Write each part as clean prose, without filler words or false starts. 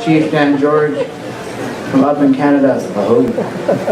Chief Dan George from up in Canada. Oh.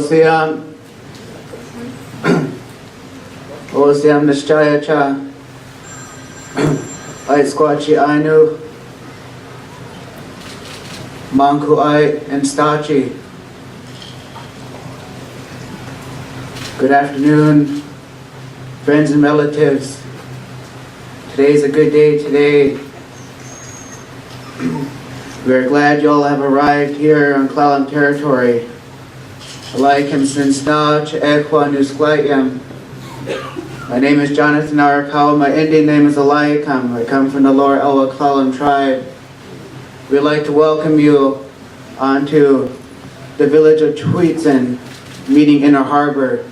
Osiam Nishchaya Cha Ai Squachi Ainu Manku Ai and Stachi. Good afternoon, friends and relatives. Today's a good day today. We're glad you all have arrived here on Clallam territory. Alaikum Sinsna Ch'ekwa Nusklaiam. My name is Jonathan Arakau. My Indian name is Alaikum. I come from the Lower Elwha Clallam tribe. We'd like to welcome you onto the village of Tweetson, meeting Inner Harbor.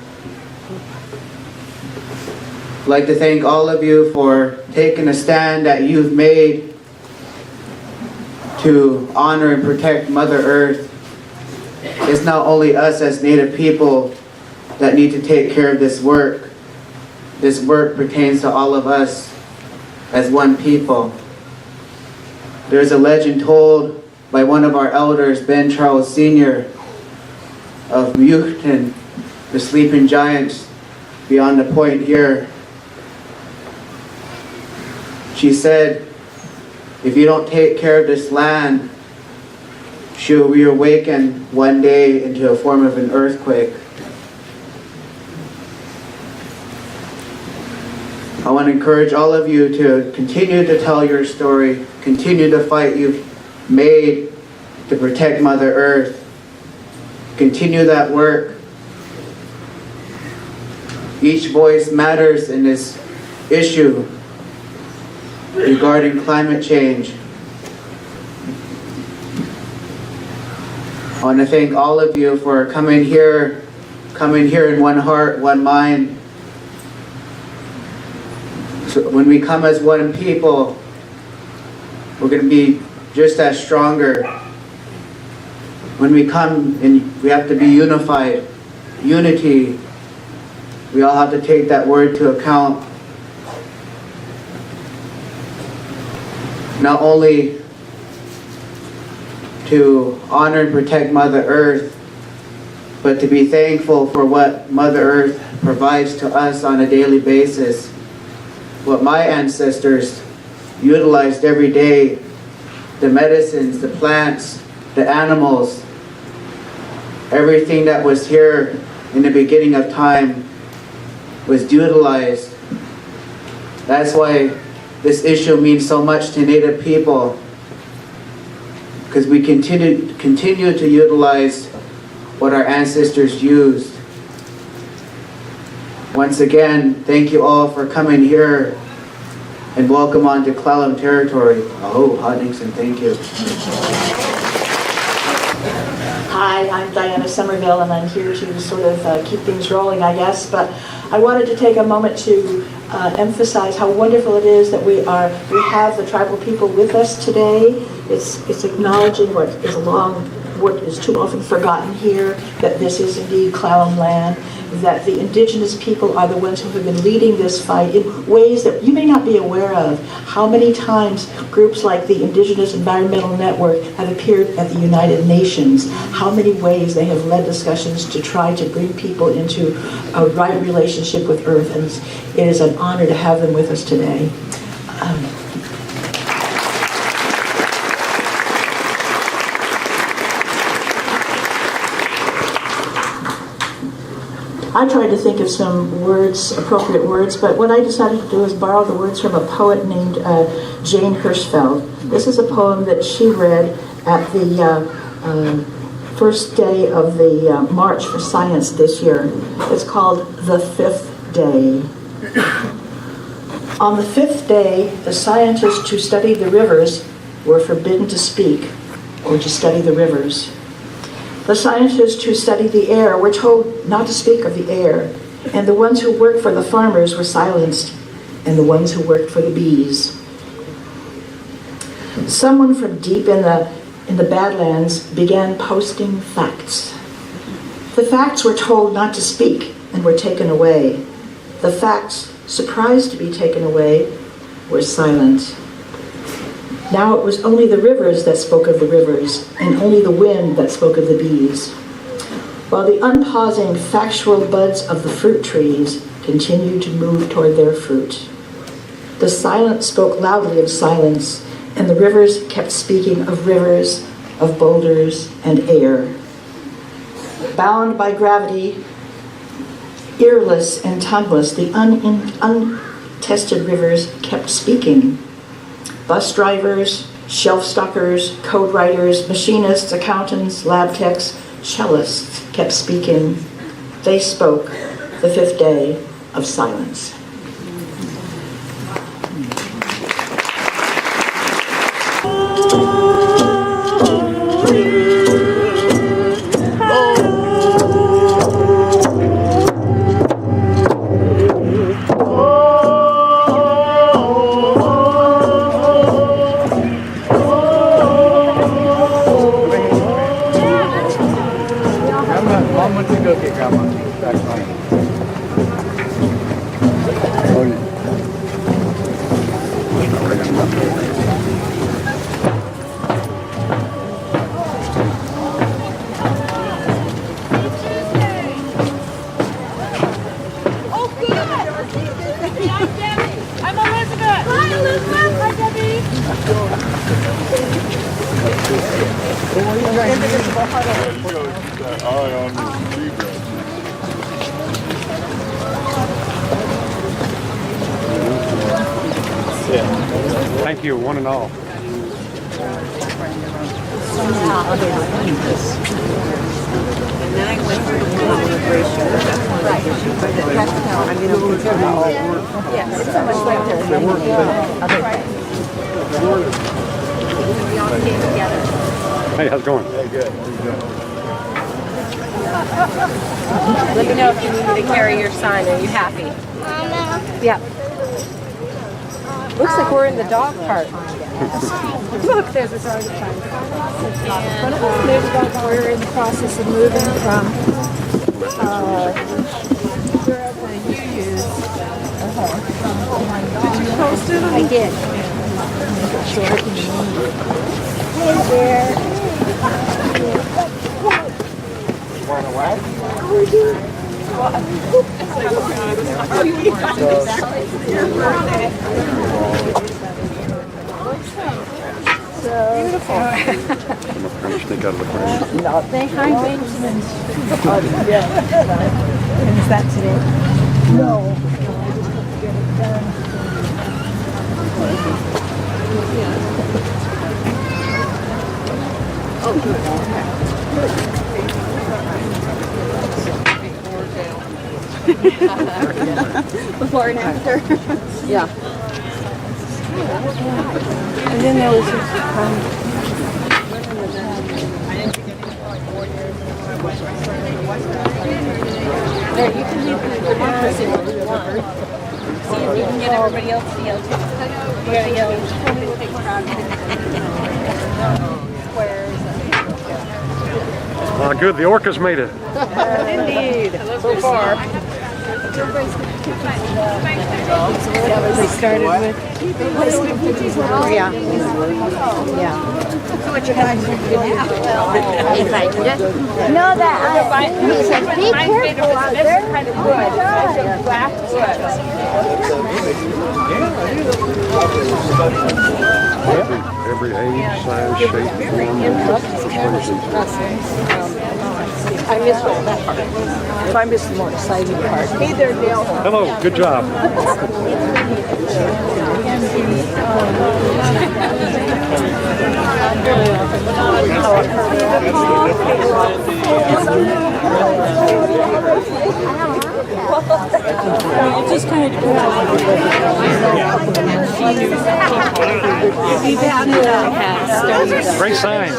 I'd like to thank all of you for taking a stand that you've made to honor and protect Mother Earth. It's not only us as Native people that need to take care of this work. This work pertains to all of us as one people. There's a legend told by one of our elders, Ben Charles Sr. of Muyuchton, the sleeping giants beyond the point here. She said, if you don't take care of this land, she'll reawaken one day into a form of an earthquake. I want to encourage all of you to continue to tell your story, continue the fight you've made to protect Mother Earth. Continue that work. Each voice matters in this issue regarding climate change. I want to thank all of you for coming here in one heart, one mind. So when we come as one people, we're going to be just as stronger. When we come, and we have to be unified. Unity. We all have to take that word to account. Not only to honor and protect Mother Earth, but to be thankful for what Mother Earth provides to us on a daily basis. What my ancestors utilized every day, the medicines, the plants, the animals, everything that was here in the beginning of time was utilized. That's why this issue means so much to Native people, because we continue to utilize what our ancestors used. Once again, thank you all for coming here, and welcome on to Clallam territory. Oh, Hodgson, thank you. Hi, I'm Diana Somerville, and I'm here to sort of keep things rolling, I guess. But I wanted to take a moment to emphasize how wonderful it is that we have the tribal people with us today. It's acknowledging what is too often forgotten here, that this is indeed Clallam land, that the indigenous people are the ones who have been leading this fight in ways that you may not be aware of. How many times groups like the Indigenous Environmental Network have appeared at the United Nations? How many ways they have led discussions to try to bring people into a right relationship with Earth, and it is an honor to have them with us today. I tried to think of some words, appropriate words, but what I decided to do is borrow the words from a poet named Jane Hirschfeld. This is a poem that she read at the first day of the March for Science this year. It's called The Fifth Day. On the fifth day, the scientists who studied the rivers were forbidden to speak or to study the rivers. The scientists who studied the air were told not to speak of the air, and the ones who worked for the farmers were silenced, and the ones who worked for the bees. Someone from deep in the Badlands began posting facts. The facts were told not to speak and were taken away. The facts, surprised to be taken away, were silent. Now it was only the rivers that spoke of the rivers, and only the wind that spoke of the bees. while the unpausing factual buds of the fruit trees continued to move toward their fruit. The silence spoke loudly of silence, and the rivers kept speaking of rivers, of boulders and air. Bound by gravity, earless and tongueless, the untested rivers kept speaking. Bus drivers, shelf stockers, code writers, machinists, accountants, lab techs, cellists kept speaking. They spoke the fifth day of silence. Mom went to go get Grandma back home. Oh, good. I'm Debbie. I'm Elizabeth. Hi, Elizabeth. Hi, Debbie. Thank you, one and all. Hey, how's it going? Hey, good. Let me know if you need me to carry your sign. Are you happy? Yeah. Looks like we're in the dog park. Look, there's a dog sign. We're in the process of moving from wherever you use. Did you post it? I did. Hey there. Want to what? Beautiful. I'm trying to sneak out of the frame. Say hi, Benjamin. And is that today? No. Oh, good. Before and after. Yeah. And then there was There, you can leave the interest in what you want. See if you can get everybody else to yell too. You gotta yell. Good, the orcas made it. Indeed. So far. we started with. Yeah. Yeah. So what you guys are doing now? No, that he said, be careful out there. Kind of wood. Black wood. Every age, size, shape, form, I missed all that part. If I missed the more exciting part. Hey there, Dale. Hello, good job. It just kind of Great sign.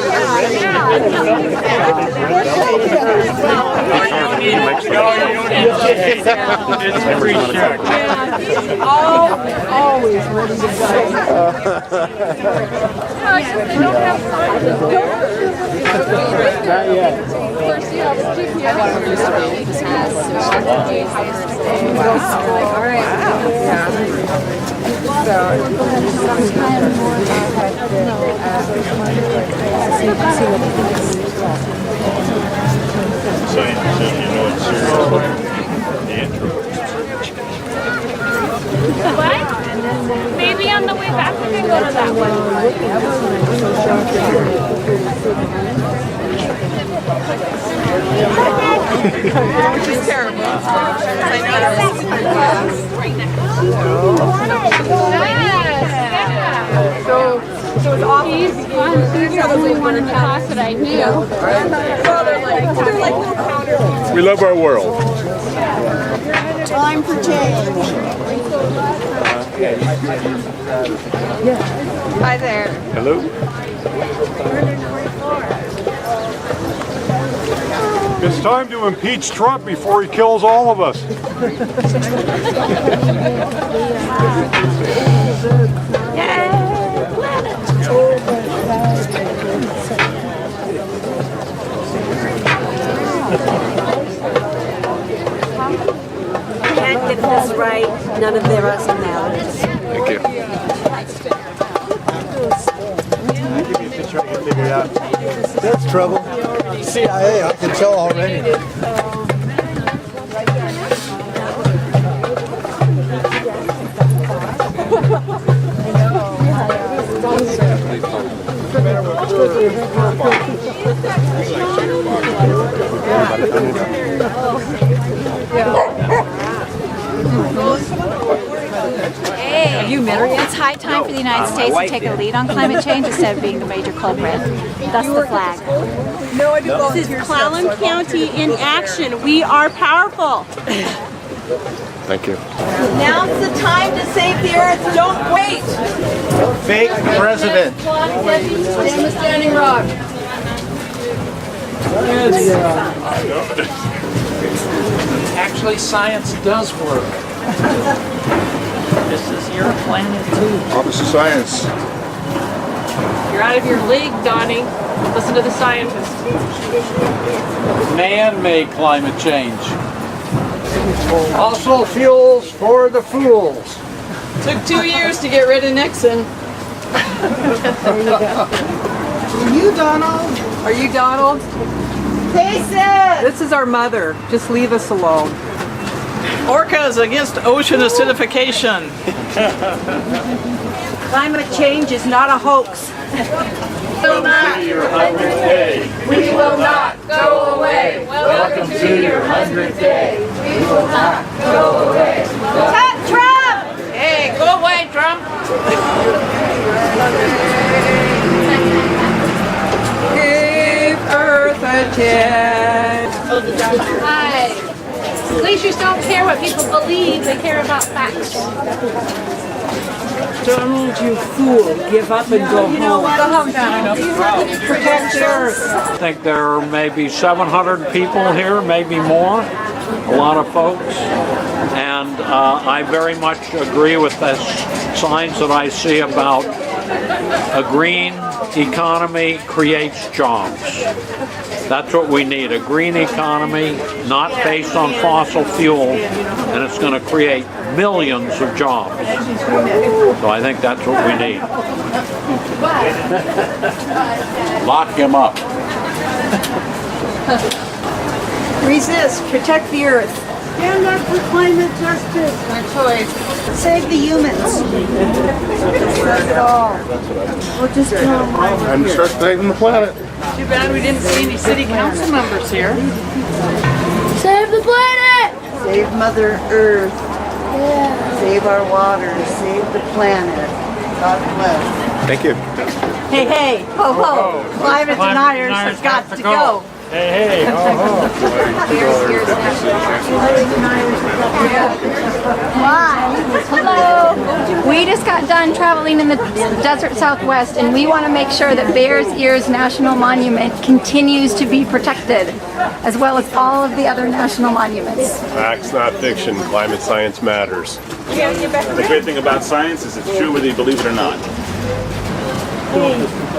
always ready to go. Not yet. All right. sign that says you know it's serious. The intro. What? Maybe on the way back we can go to that one. Which is terrible. So it's awful. He's the only one in the class that I knew. They're like little counters. We love our world. Time for change. Hi there. Hello. It's time to impeach Trump before he kills all of us. Can't get this right, none of their us matters. Thank you. Give me a picture, I can figure it out. That's trouble. CIA, I can tell already. Hey, you married? It's high time for the United States to take a lead on climate change instead of being the major culprit. Thus the flag. No, I do volunteer. This is Clallam County in action. We are powerful. Thank you. Now's the time to save the earth. Don't wait. Fake president. Standing rock. Actually, science does work. This is your planet too. Office of Science. You're out of your league, Donnie. Listen to the scientists. Man-made climate change. Fossil fuels for the fools. Took 2 years to get rid of Nixon. Are you Donald? Are you Donald? Jason! This is our mother. Just leave us alone. Orcas against ocean acidification. Climate change is not a hoax. Welcome to your 100th day. We will not go away. Welcome to your 100th day. We will not go away. Trump! Hey, go away, Trump. Give Earth a chance. Hi. Glaciers don't care what people believe, they care about facts. Donald, you fool. Give up and go home. Go home, Donald. Protect Earth. I think there may be 700 people here, maybe more. A lot of folks. And I very much agree with the signs that I see about a green economy creates jobs. That's what we need, a green economy, not based on fossil fuel, and it's going to create millions of jobs. So I think that's what we need. Lock him up. Resist. Protect the earth. Stand up for climate justice. My choice. Save the humans. We'll just Time to start saving the planet. Too bad we didn't see any city council members here. Save the planet! Save Mother Earth. Save our waters. Save the planet. God bless. Thank you. Hey, hey, ho, ho. Climate deniers have got to go. Hey, hey. Hello. We just got done traveling in the desert Southwest, and we want to make sure that Bears Ears National Monument continues to be protected, as well as all of the other national monuments. Facts, not fiction. Climate science matters. The great thing about science is it's true whether you believe it or not.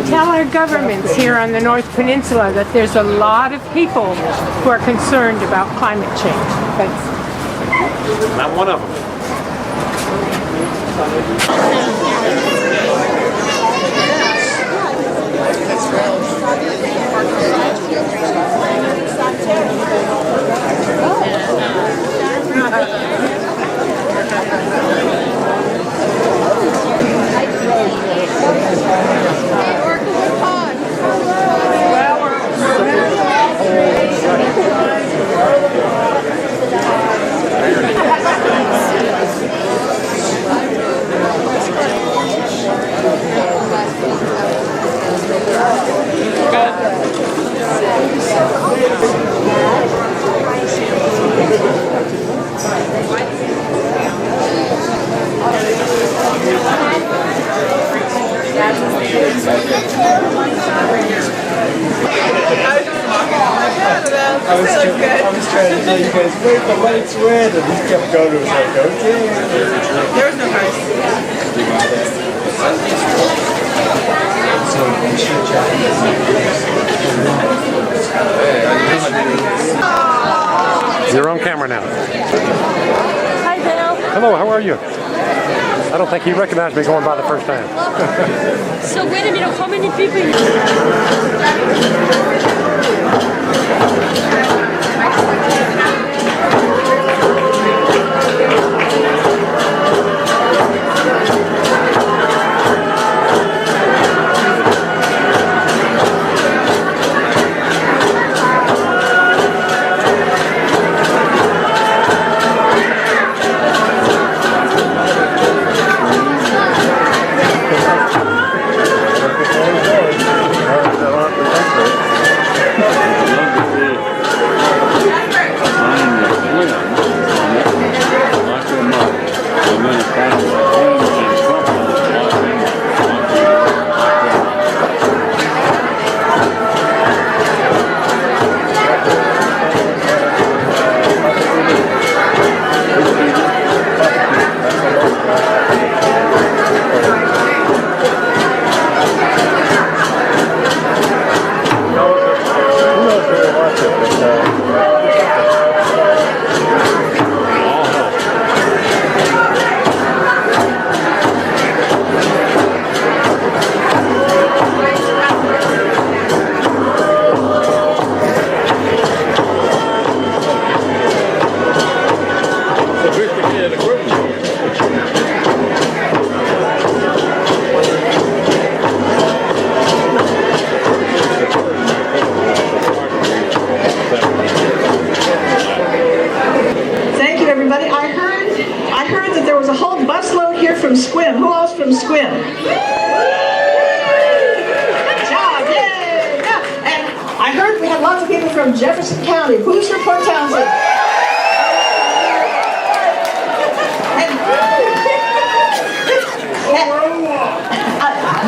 Tell our governments here on the North Peninsula that there's a lot of people who are concerned about climate change. Thanks. Not one of them. That's I was trying to tell you guys, wait, the light's red, and he kept going. It was like, okay. There was no hearse. So we should You're on camera now. Hi, Bill. Hello, how are you? I don't think he recognized me going by the first time. So wait a minute, how many people? From Squim. Who else from Squim? Good job, yay! Yeah. And I heard we had lots of people from Jefferson County. Who's from Port Townsend?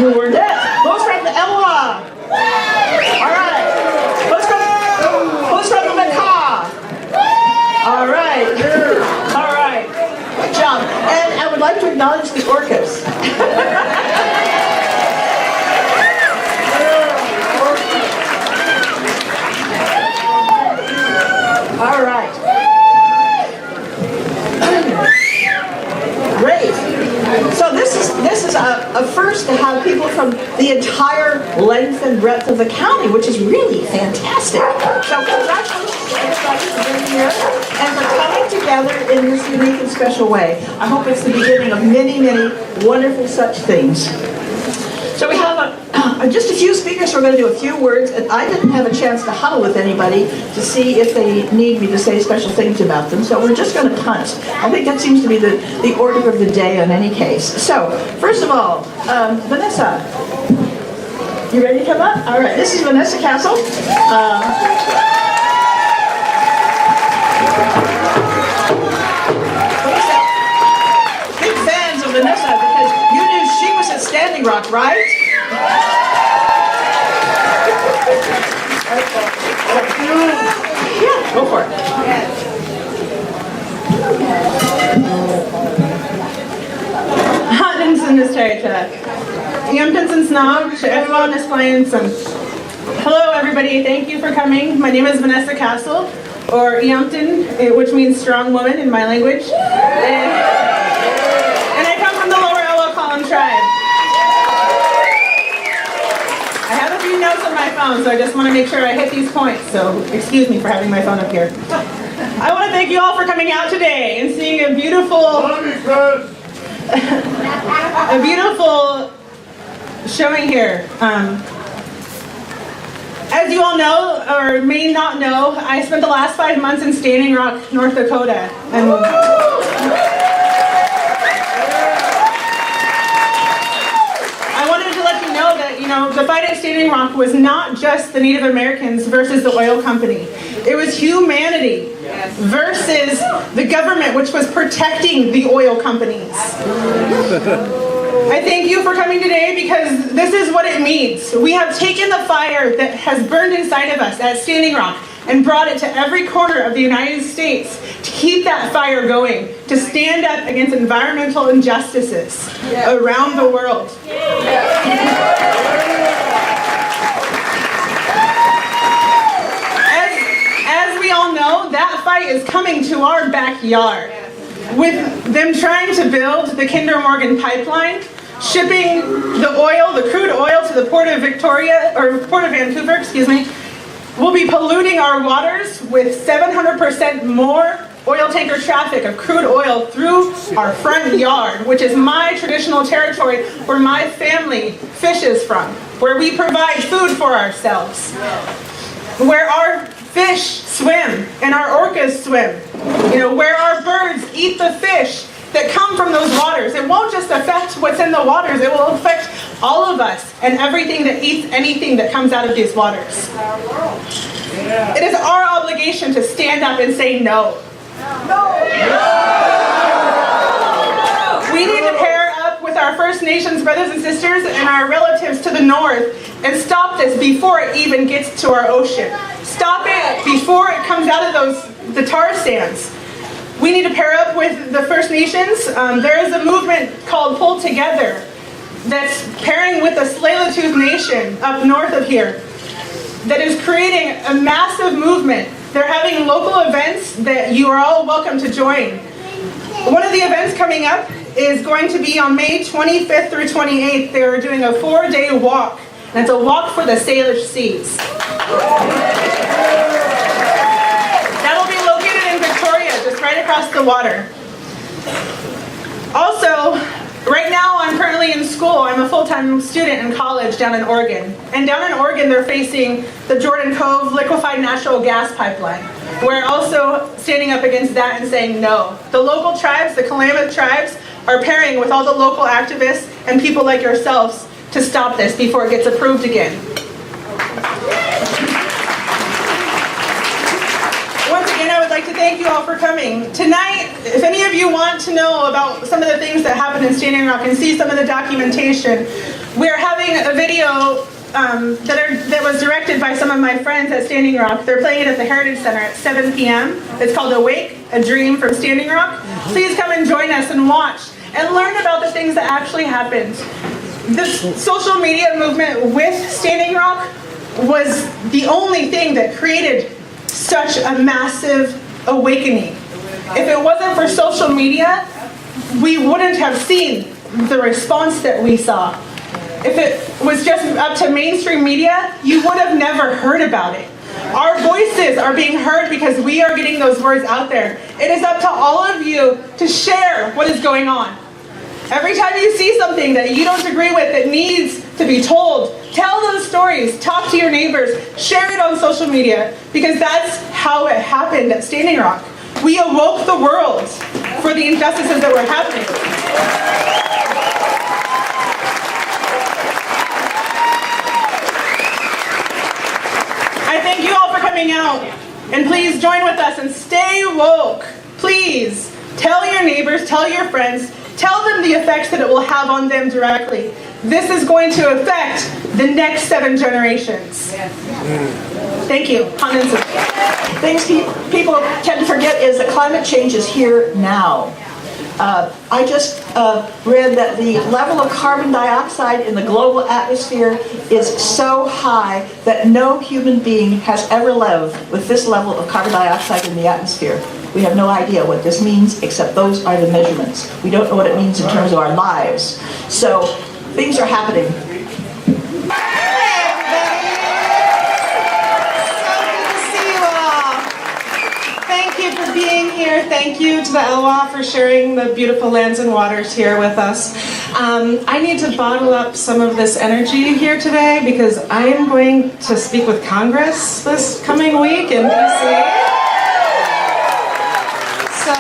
You were next. Who's from the Elwha? All right. Who's from the Macaw? All right. All right. Good job. And I would like to acknowledge the orcas. All right. Great. So this is a first to have people from the entire length and breadth of the county, which is really fantastic. So congratulations to everybody for being here and for coming together in this unique and special way. I hope it's the beginning of many, many wonderful such things. So we have just a few speakers who are going to do a few words. And I didn't have a chance to huddle with anybody to see if they need me to say special things about them. So we're just going to punt. I think that seems to be the order of the day in any case. So first of all, Vanessa, you ready to come up? All right, this is Vanessa Castle. Big fans of Vanessa because you knew she was at Standing Rock, right? Yeah, go for it. Huntington is territory. Yampton's Snob, everyone is playing some. Hello everybody, thank you for coming. My name is Vanessa Castle, or Yampton, which means strong woman in my language. And I come from the lower Elwha Clallam tribe. I have a few notes on my phone, so I just want to make sure I hit these points, so excuse me for having my phone up here. I want to thank you all for coming out today and seeing a beautiful showing here. As you all know, or may not know, I spent the last 5 months in Standing Rock, North Dakota. And I wanted to let you know that, the fight at Standing Rock was not just the Native Americans versus the oil company. It was humanity versus the government, which was protecting the oil companies. I thank you for coming today because this is what it means. We have taken the fire that has burned inside of us at Standing Rock and brought it to every corner of the United States to keep that fire going, to stand up against environmental injustices around the world. As we all know, that fight is coming to our backyard. With them trying to build the Kinder Morgan pipeline, shipping the oil, the crude oil, to the Port of Vancouver, excuse me, we'll be polluting our waters with 700% more oil tanker traffic of crude oil through our front yard, which is my traditional territory where my family fishes from, where we provide food for ourselves, where our fish swim and our orcas swim, where our birds eat the fish that come from those waters. It won't just affect what's in the waters, it will affect all of us and everything that eats anything that comes out of these waters. It is our obligation to stand up and say no. We need to pair up with our First Nations brothers and sisters and our relatives to the north and stop this before it even gets to our ocean. Stop it before it comes out of the tar sands. We need to pair up with the First Nations. There is a movement called Pull Together that's pairing with the Tsleil-Waututh Nation up north of here that is creating a massive movement. They're having local events that you are all welcome to join. One of the events coming up is going to be on May 25th through 28th. They are doing a 4-day walk, and it's a walk for the Salish Seas. That'll be located in Victoria, just right across the water. Also, right now I'm currently in school. I'm a full-time student in college down in Oregon. And down in Oregon they're facing the Jordan Cove liquefied natural gas pipeline. We're also standing up against that and saying no. The local tribes, the Clallam tribes, are pairing with all the local activists and people like yourselves to stop this before it gets approved again. Once again, I would like to thank you all for coming. Tonight, if any of you want to know about some of the things that happened in Standing Rock and see some of the documentation, we're having a video that was directed by some of my friends at Standing Rock. They're playing it at the Heritage Center at 7 p.m. It's called Awake, A Dream from Standing Rock. Please come and join us and watch and learn about the things that actually happened. The social media movement with Standing Rock was the only thing that created such a massive awakening. If it wasn't for social media, we wouldn't have seen the response that we saw. If it was just up to mainstream media, you would have never heard about it. Our voices are being heard because we are getting those words out there. It is up to all of you to share what is going on. Every time you see something that you don't agree with that needs to be told, tell those stories, talk to your neighbors, share it on social media, because that's how it happened at Standing Rock. We awoke the world for the injustices that were happening. I thank you all for coming out, and please join with us and stay woke. Please tell your neighbors, tell your friends, tell them the effects that it will have on them directly. This is going to affect the next 7 generations. Thank you. Things people tend to forget is that climate change is here now. I just read that the level of carbon dioxide in the global atmosphere is so high that no human being has ever lived with this level of carbon dioxide in the atmosphere. We have no idea what this means, except those are the measurements. We don't know what it means in terms of our lives. So things are happening. Being here. Thank you to the Elwha for sharing the beautiful lands and waters here with us. I need to bottle up some of this energy here today because I am going to speak with Congress this coming week in DC. So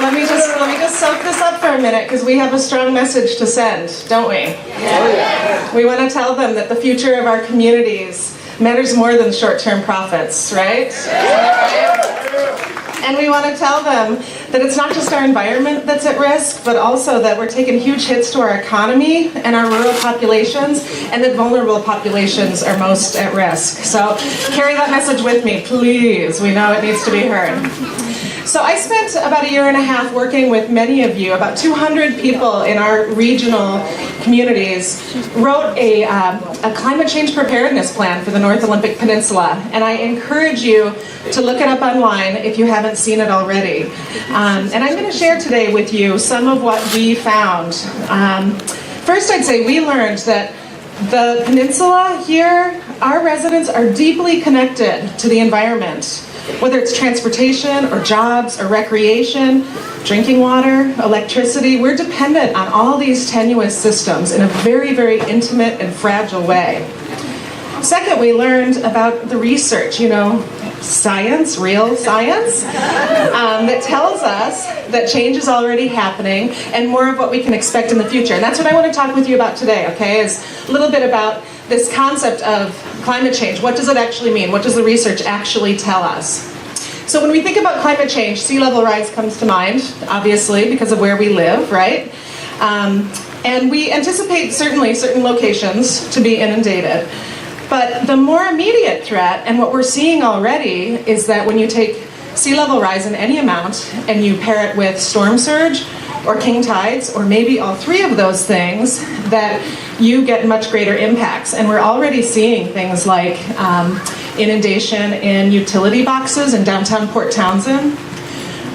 let me just soak this up for a minute because we have a strong message to send, don't we? Yeah. We want to tell them that the future of our communities matters more than short-term profits, right? And we want to tell them that it's not just our environment that's at risk, but also that we're taking huge hits to our economy and our rural populations, and that vulnerable populations are most at risk. So carry that message with me, please. We know it needs to be heard. So I spent about a year and a half working with many of you, about 200 people in our regional communities, wrote a climate change preparedness plan for the North Olympic Peninsula. And I encourage you to look it up online if you haven't seen it already. And I'm going to share today with you some of what we found. First, I'd say we learned that the peninsula here, our residents are deeply connected to the environment. Whether it's transportation or jobs or recreation, drinking water, electricity, we're dependent on all these tenuous systems in a very, very intimate and fragile way. Second, we learned about the research, science, real science, that tells us that change is already happening and more of what we can expect in the future. And that's what I want to talk with you about today, okay, is a little bit about this concept of climate change. What does it actually mean? What does the research actually tell us? So when we think about climate change, sea level rise comes to mind, obviously, because of where we live, right? And we anticipate certainly certain locations to be inundated. But the more immediate threat, and what we're seeing already, is that when you take sea level rise in any amount and you pair it with storm surge or king tides, or maybe all three of those things, that you get much greater impacts. And we're already seeing things like inundation in utility boxes in downtown Port Townsend.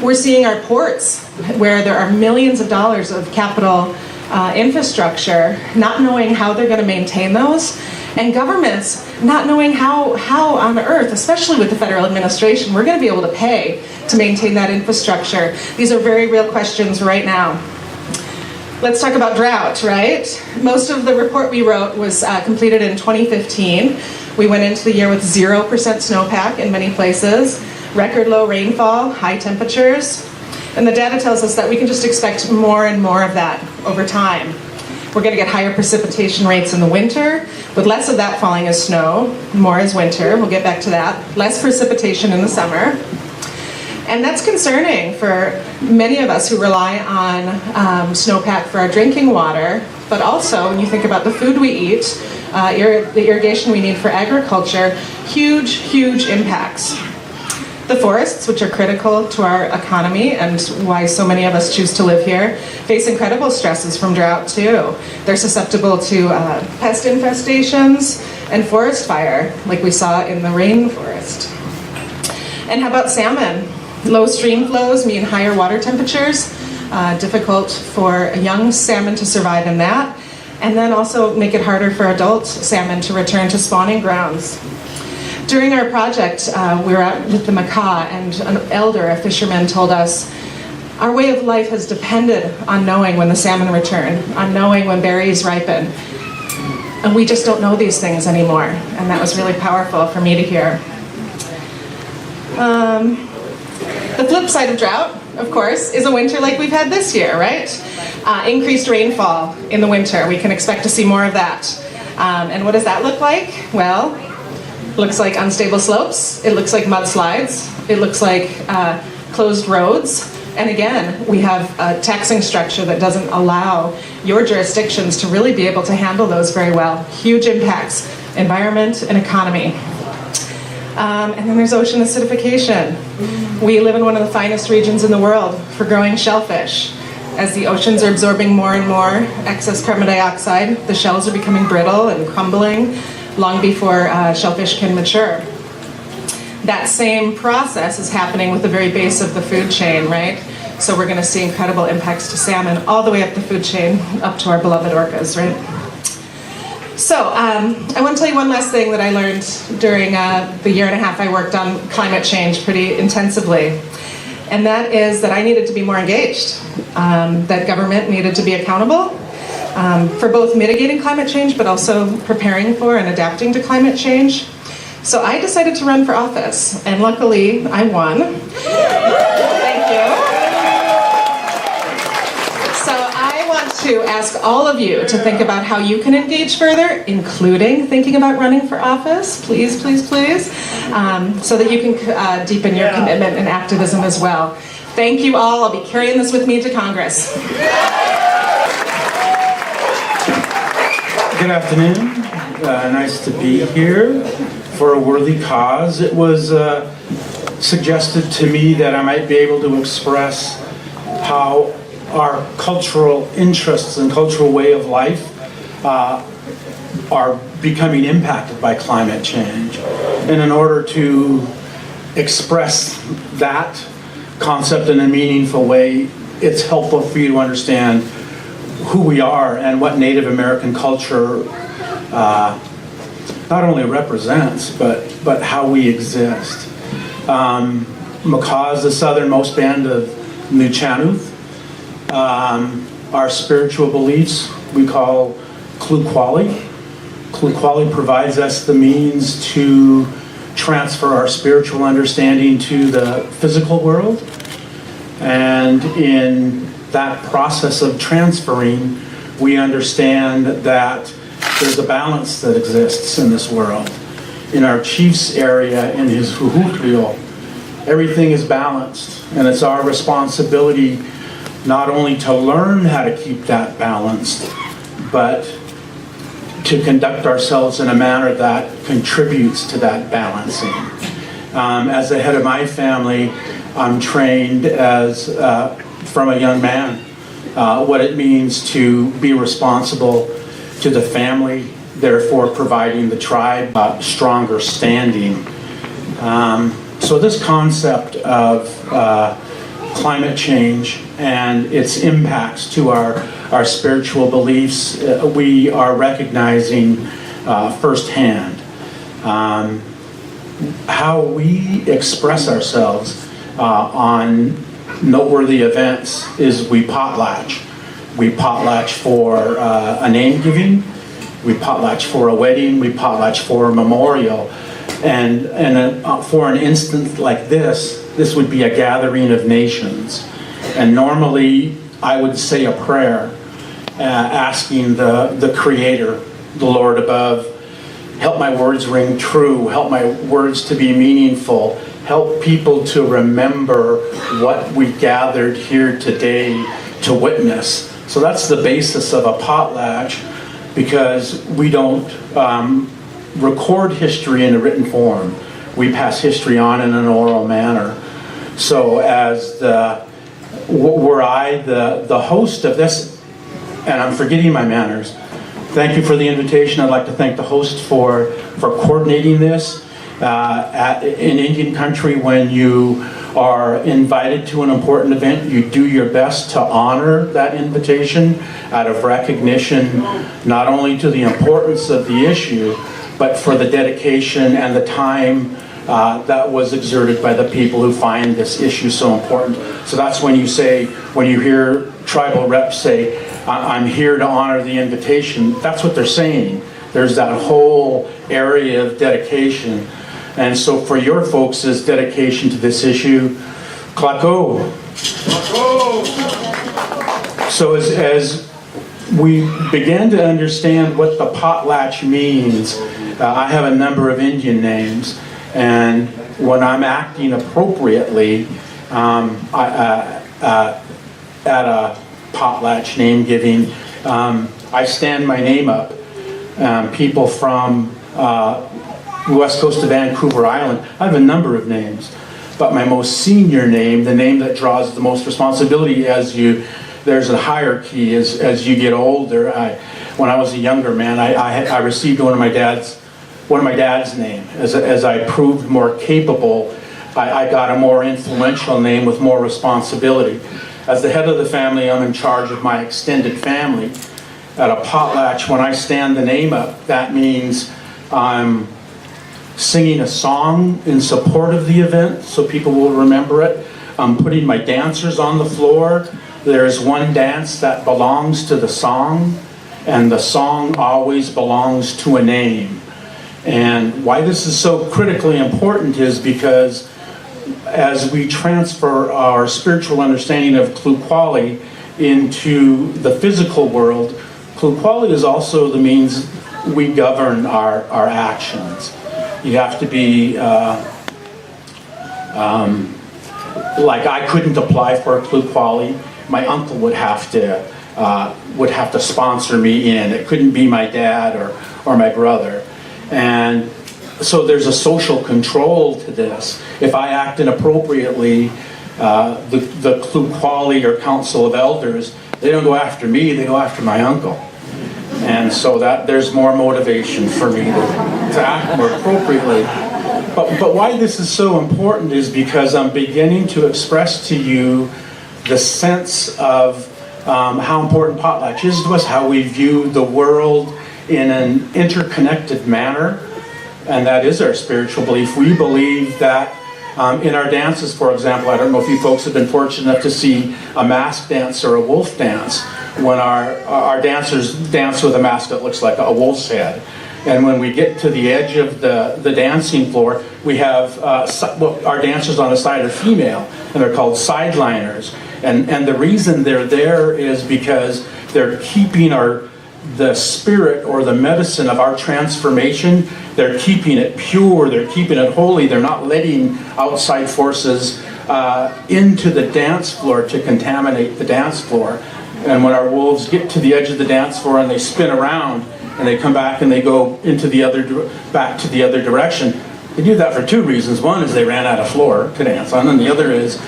We're seeing our ports, where there are millions of dollars of capital infrastructure, not knowing how they're going to maintain those, and governments not knowing how on earth, especially with the federal administration, we're going to be able to pay to maintain that infrastructure. These are very real questions right now. Let's talk about drought, right? Most of the report we wrote was completed in 2015. We went into the year with 0% snowpack in many places, record low rainfall, high temperatures, and the data tells us that we can just expect more and more of that over time. We're going to get higher precipitation rates in the winter, with less of that falling as snow, more as winter. We'll get back to that. Less precipitation in the summer. And that's concerning for many of us who rely on snowpack for our drinking water, but also when you think about the food we eat, the irrigation we need for agriculture, huge, huge impacts. The forests, which are critical to our economy and why so many of us choose to live here, face incredible stresses from drought too. They're susceptible to pest infestations and forest fire, like we saw in the rainforest. And how about salmon? Low stream flows mean higher water temperatures, difficult for young salmon to survive in that, and then also make it harder for adult salmon to return to spawning grounds. During our project, we were out with the macaw, and an elder, a fisherman, told us, our way of life has depended on knowing when the salmon return, on knowing when berries ripen. And we just don't know these things anymore. And that was really powerful for me to hear. The flip side of drought, of course, is a winter like we've had this year, right? Increased rainfall in the winter. We can expect to see more of that. And what does that look like? Well, looks like unstable slopes, it looks like mudslides, it looks like closed roads, and again, we have a taxing structure that doesn't allow your jurisdictions to really be able to handle those very well. Huge impacts, environment and economy. And then there's ocean acidification. We live in one of the finest regions in the world for growing shellfish. As the oceans are absorbing more and more excess carbon dioxide, the shells are becoming brittle and crumbling long before shellfish can mature. That same process is happening with the very base of the food chain, right? So we're going to see incredible impacts to salmon all the way up the food chain, up to our beloved orcas, right? So I want to tell you one last thing that I learned during the year and a half I worked on climate change pretty intensively. And that is that I needed to be more engaged, that government needed to be accountable, for both mitigating climate change, but also preparing for and adapting to climate change. So I decided to run for office, and luckily I won. Thank you. So I want to ask all of you to think about how you can engage further, including thinking about running for office, please, please, please, so that you can deepen your commitment and activism as well. Thank you all. I'll be carrying this with me to Congress. Good afternoon. Nice to be here for a worthy cause. It was suggested to me that I might be able to express how our cultural interests and cultural way of life are becoming impacted by climate change. And in order to express that concept in a meaningful way, it's helpful for you to understand who we are and what Native American culture not only represents, but how we exist. Makah is the southernmost band of New Chanuth. Our spiritual beliefs we call Clallam. Clallam provides us the means to transfer our spiritual understanding to the physical world. And in that process of transferring, we understand that there's a balance that exists in this world. In our chief's area, in his huhutlio, everything is balanced, and it's our responsibility not only to learn how to keep that balanced, but to conduct ourselves in a manner that contributes to that balancing. As the head of my family, I'm trained as from a young man what it means to be responsible to the family, therefore providing the tribe stronger standing. So this concept of climate change and its impacts to our spiritual beliefs, we are recognizing firsthand. How we express ourselves on noteworthy events is we potlatch. We potlatch for a name giving, we potlatch for a wedding, we potlatch for a memorial. And for an instance like this would be a gathering of nations. And normally I would say a prayer asking the Creator, the Lord above, help my words ring true, help my words to be meaningful, help people to remember what we gathered here today to witness. So that's the basis of a potlatch, because we don't record history in a written form. We pass history on in an oral manner. So as were I the host of this, and I'm forgetting my manners, thank you for the invitation. I'd like to thank the host for coordinating this. In Indian country, when you are invited to an important event, you do your best to honor that invitation out of recognition not only to the importance of the issue, but for the dedication and the time that was exerted by the people who find this issue so important. So that's when you hear tribal reps say, I'm here to honor the invitation, that's what they're saying. There's that whole area of dedication. And so for your folks' dedication to this issue, Klako. So as we began to understand what the potlatch means, I have a number of Indian names, and when I'm acting appropriately at a potlatch name giving, I stand my name up. People from west coast of Vancouver Island, I have a number of names, but my most senior name, the name that draws the most responsibility there's a hierarchy as you get older. When I was a younger man, I received one of my dad's name. As I proved more capable, I got a more influential name with more responsibility. As the head of the family, I'm in charge of my extended family. At a potlatch, when I stand the name up, that means I'm singing a song in support of the event so people will remember it. I'm putting my dancers on the floor. There's one dance that belongs to the song, and the song always belongs to a name. And why this is so critically important is because as we transfer our spiritual understanding of Clallam into the physical world, Clallam is also the means we govern our actions. You have to be like I couldn't apply for a Club Quali. My uncle would have to sponsor me in. It couldn't be my dad or my brother. And so there's a social control to this. If I act inappropriately, the Club Quali or Council of Elders, they don't go after me, they go after my uncle. And so that there's more motivation for me to act more appropriately. But why this is so important is because I'm beginning to express to you the sense of how important potlatch is to us, how we view the world in an interconnected manner, and that is our spiritual belief. We believe that in our dances, for example, I don't know if you folks have been fortunate enough to see a mask dance or a wolf dance, when our dancers dance with a mask that looks like a wolf's head. And when we get to the edge of the dancing floor, we have our dancers on the side are female, and they're called sideliners. And the reason they're there is because they're keeping the spirit or the medicine of our transformation, they're keeping it pure, they're keeping it holy, they're not letting outside forces into the dance floor to contaminate the dance floor. And when our wolves get to the edge of the dance floor and they spin around and they come back and they go into back to the other direction, they do that for two reasons. One is they ran out of floor to dance on, and the other is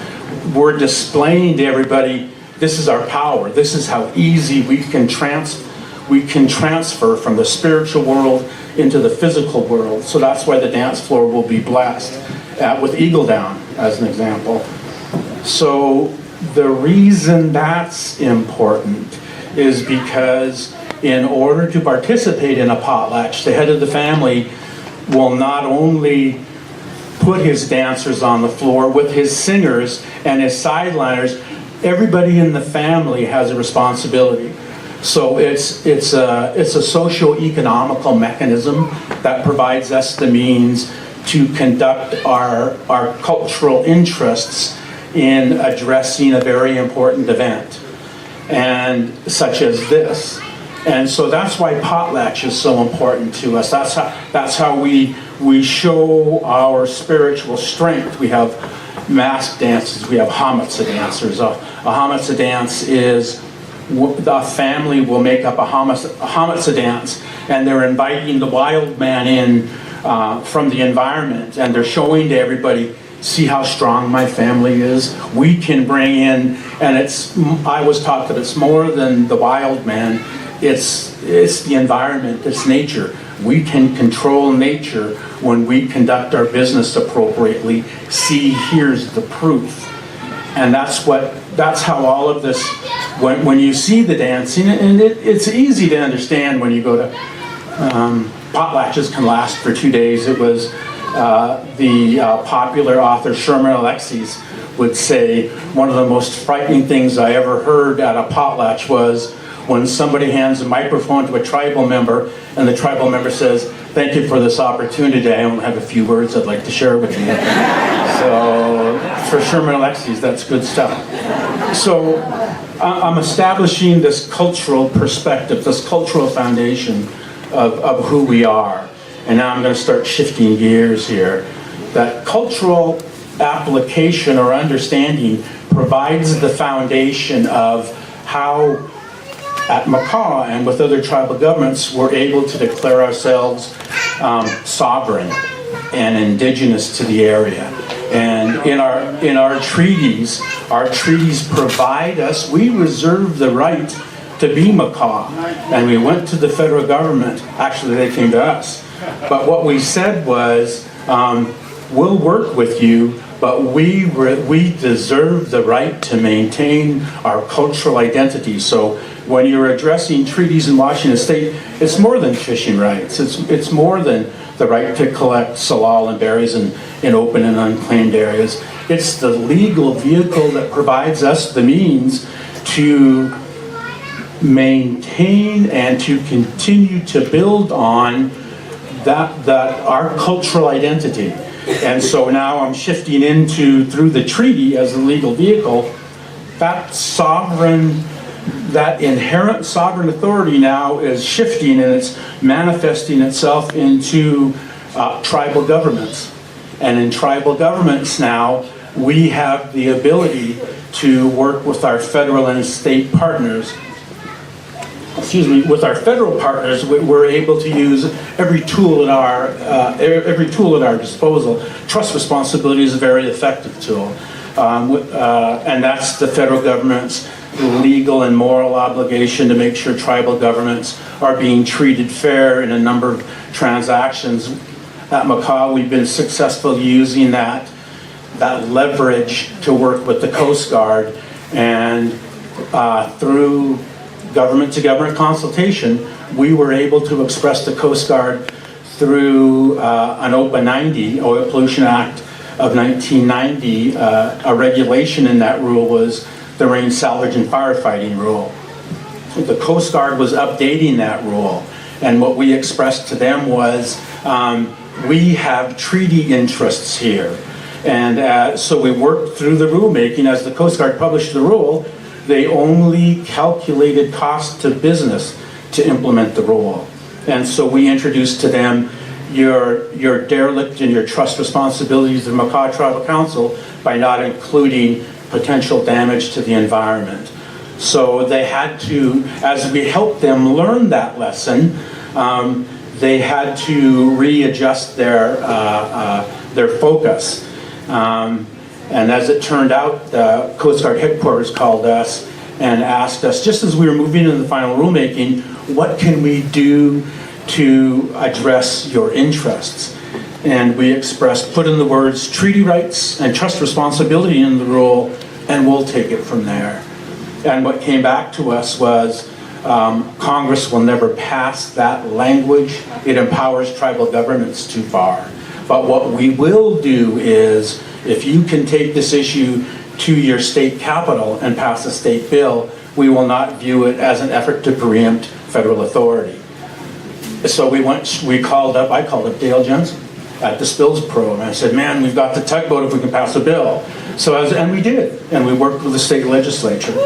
we're displaying to everybody, this is our power, this is how easy we can transfer from the spiritual world into the physical world. So that's why the dance floor will be blessed with eagle down, as an example. So the reason that's important is because in order to participate in a potlatch, the head of the family will not only put his dancers on the floor with his singers and his sideliners, everybody in the family has a responsibility. So it's a socio-economical mechanism that provides us the means to conduct our cultural interests in addressing a very important event, and such as this. And so that's why potlatch is so important to us. That's how we show our spiritual strength. We have mask dances, we have hamatsa dancers. A hamatsa dance is the family will make up a hamatsa dance, and they're inviting the wild man in from the environment, and they're showing to everybody, see how strong my family is. We can bring in, and I was taught that it's more than the wild man, it's the environment, it's nature. We can control nature when we conduct our business appropriately. See, here's the proof. And that's how all of this, when you see the dancing, and it's easy to understand when you go to, potlatches can last for 2 days. It was the popular author Sherman Alexie's would say, one of the most frightening things I ever heard at a potlatch was when somebody hands a microphone to a tribal member and the tribal member says, "Thank you for this opportunity. I only have a few words I'd like to share with you." So for Sherman Alexie's, that's good stuff. So I'm establishing this cultural perspective, this cultural foundation of who we are. And now I'm going to start shifting gears here. That cultural application or understanding provides the foundation of how at Makah and with other tribal governments we're able to declare ourselves sovereign and indigenous to the area. And in our treaties provide us, we reserve the right to be Makah. And we went to the federal government, actually they came to us. But what we said was, we'll work with you, but we deserve the right to maintain our cultural identity. So when you're addressing treaties in Washington State, it's more than fishing rights. It's more than the right to collect salal and berries in open and unclaimed areas. It's the legal vehicle that provides us the means to maintain and to continue to build on that our cultural identity. And so now I'm shifting into, through the treaty as a legal vehicle, that inherent sovereign authority now is shifting, and it's manifesting itself into tribal governments. And in tribal governments now, we have the ability to work with our federal and state partners. With our federal partners, we're able to use every tool at our disposal. Trust responsibility is a very effective tool, and that's the federal government's legal and moral obligation to make sure tribal governments are being treated fair in a number of transactions. At Makah, we've been successful using that leverage to work with the Coast Guard, and through government-to-government consultation, we were able to express the Coast Guard through an OPA 90, Oil Pollution Act of 1990. A regulation in that rule was the Marine Salvage and Firefighting Rule. So the Coast Guard was updating that rule, and what we expressed to them was, we have treaty interests here. And so we worked through the rulemaking. As the Coast Guard published the rule, they only calculated cost to business to implement the rule. And so we introduced to them your derelict and your trust responsibilities of the Makah Tribal Council by not including potential damage to the environment. So they had to, as we helped them learn that lesson, they had to readjust their focus. And as it turned out, the Coast Guard headquarters called us and asked us, just as we were moving into the final rulemaking, what can we do to address your interests? And we expressed, put in the words treaty rights and trust responsibility in the rule, and we'll take it from there. And what came back to us was, Congress will never pass that language. It empowers tribal governments too far. But what we will do is, if you can take this issue to your state capital and pass a state bill, we will not view it as an effort to preempt federal authority. So I called up Dale Jensen at the Spills Pro, and I said, man, we've got the tugboat if we can pass a bill. And we did, and we worked with the state legislature.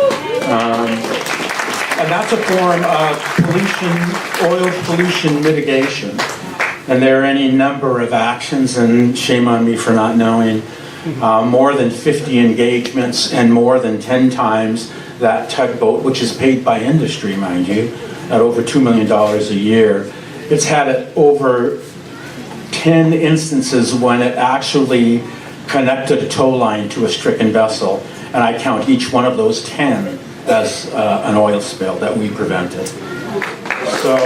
And that's a form of oil pollution mitigation. And there are any number of actions, and shame on me for not knowing, more than 50 engagements and more than 10 times that tugboat, which is paid by industry, mind you, at over $2 million a year. It's had over 10 instances when it actually connected a tow line to a stricken vessel, and I count each one of those 10 as an oil spill that we prevented. So,